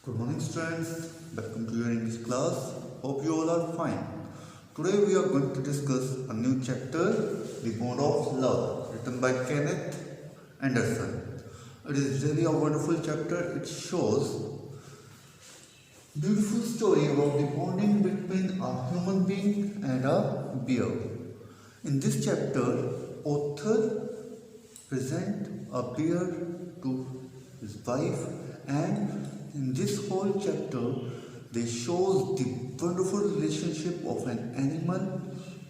Good morning students, welcome to your English class. Hope you all are fine. Today we are going to discuss a new chapter, The Bond of Love, written by Kenneth Anderson. It is really a wonderful chapter. It shows beautiful story about the bonding between a human being and a bear. In this chapter, author present a bear to his wife, and in this whole chapter they shows the wonderful relationship of an animal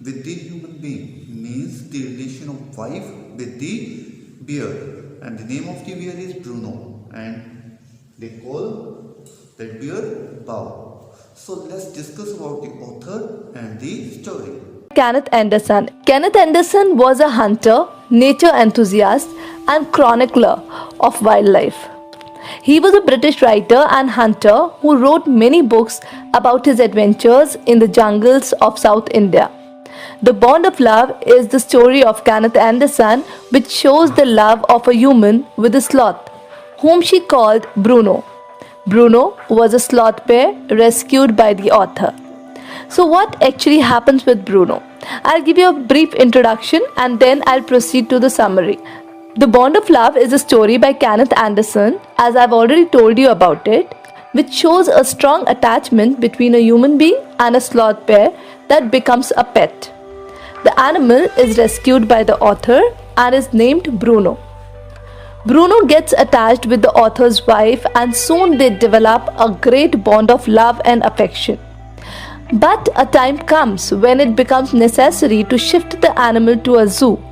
with the human being, means the relation of wife with the bear, and the name of the bear is Bruno, and they call that bear Bow. So let's discuss about the author and the story. Kenneth Anderson. Kenneth Anderson was a hunter, nature enthusiast, and chronicler of wildlife. He was a British writer and hunter who wrote many books about his adventures in the jungles of South India. The Bond of Love is the story of Kenneth Anderson, which shows the love of a human with a sloth, whom she called Bruno. Bruno was a sloth bear rescued by the author. So what actually happens with Bruno? I'll give you a brief introduction and then I'll proceed to the summary. The Bond of Love is a story by Kenneth Anderson, as I've already told you about it, which shows a strong attachment between a human being and a sloth bear that becomes a pet. The animal is rescued by the author and is named Bruno. Bruno gets attached with the author's wife and soon they develop a great bond of love and affection. But a time comes when it becomes necessary to shift the animal to a zoo.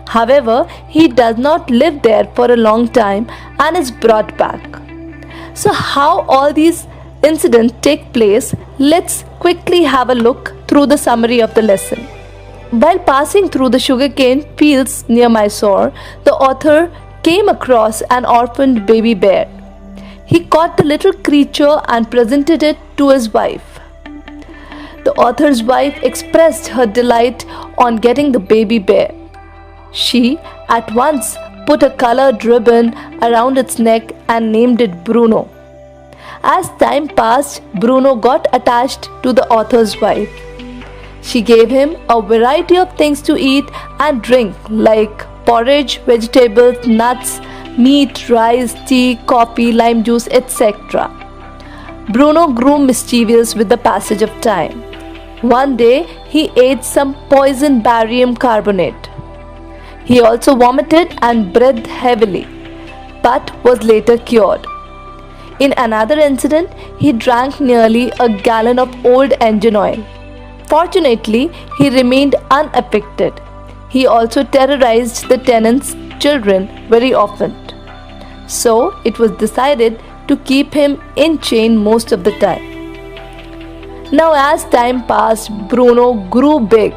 However, he does not live there for a long time and is brought back. So how all these incidents take place, let's quickly have a look through the summary of the lesson. While passing through the sugarcane fields near Mysore, the author came across an orphaned baby bear. He caught the little creature and presented it to his wife. The author's wife expressed her delight on getting the baby bear. She at once put a colored ribbon around its neck and named it Bruno. As time passed, Bruno got attached to the author's wife. She gave him a variety of things to eat and drink like porridge, vegetables, nuts, meat, rice, tea, coffee, lime juice, etc. Bruno grew mischievous with the passage of time. One day, he ate some poison barium carbonate. He also vomited and breathed heavily, but was later cured. In another incident, he drank nearly a gallon of old engine oil. Fortunately, he remained unaffected. He also terrorized the tenants' children very often. So, it was decided to keep him in chain most of the time. Now, as time passed, Bruno grew big.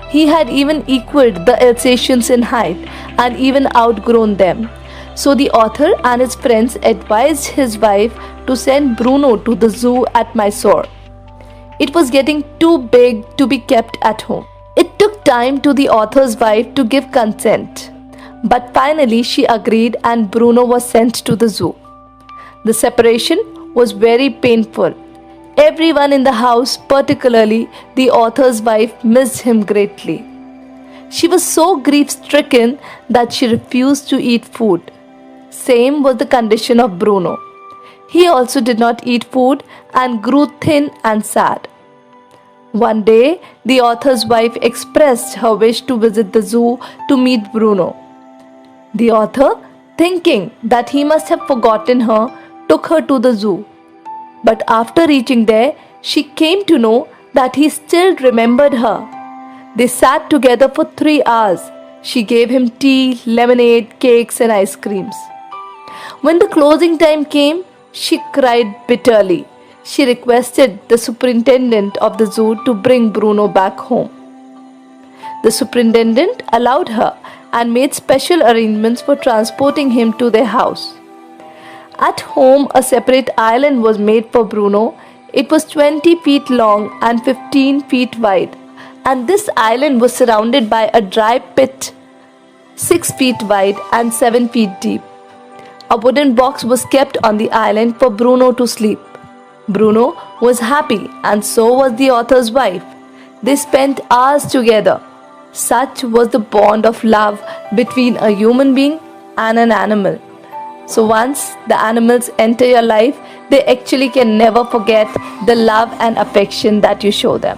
He had even equaled the Alsatians in height and even outgrown them. So the author and his friends advised his wife to send Bruno to the zoo at Mysore. It was getting too big to be kept at home. It took time to the author's wife to give consent. But finally she agreed and Bruno was sent to the zoo. The separation was very painful. Everyone in the house, particularly the author's wife, missed him greatly. She was so grief-stricken that she refused to eat food. Same was the condition of Bruno. He also did not eat food and grew thin and sad. One day, the author's wife expressed her wish to visit the zoo to meet Bruno. The author, thinking that he must have forgotten her, took her to the zoo. But after reaching there, she came to know that he still remembered her. They sat together for 3 hours. She gave him tea, lemonade, cakes and ice creams. When the closing time came, she cried bitterly. She requested the superintendent of the zoo to bring Bruno back home. The superintendent allowed her and made special arrangements for transporting him to their house. At home, a separate island was made for Bruno. It was 20 feet long and 15 feet wide, and this island was surrounded by a dry pit 6 feet wide and 7 feet deep. A wooden box was kept on the island for Bruno to sleep. Bruno was happy, and so was the author's wife. They spent hours together. Such was the bond of love between a human being and an animal. So once the animals enter your life, they actually can never forget the love and affection that you show them.